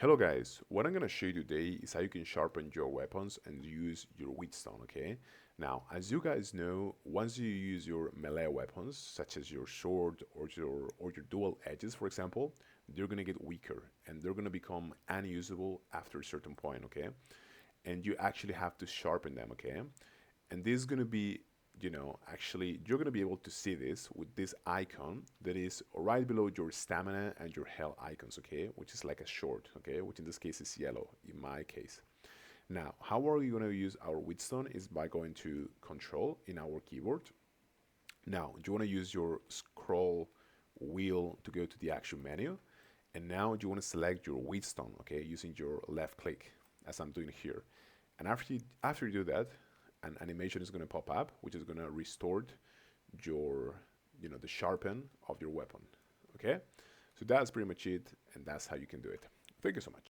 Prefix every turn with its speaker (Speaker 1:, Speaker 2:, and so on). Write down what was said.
Speaker 1: Hello guys, what I'm gonna show you today is how you can sharpen your weapons and use your whetstone, okay? Now, as you guys know, once you use your melee weapons, such as your sword or your dual edges, for example, they're gonna get weaker and they're gonna become unusable after a certain point, okay? And you actually have to sharpen them, okay? And this is going to be, actually, you're going to be able to see this with this icon that is right below your stamina and your health icons, okay? Which is like a short, okay? Which in this case is yellow, in my case. Now, how are we going to use our whetstone is by going to control in our keyboard. Now, you want to use your scroll wheel to go to the action menu. And now you want to select your whetstone, okay, using your left click, as I'm doing here. And after you do that, an animation is going to pop up, which is going to restore your, the sharpen of your weapon. Okay, so that's pretty much it, and that's how you can do it. Thank you so much.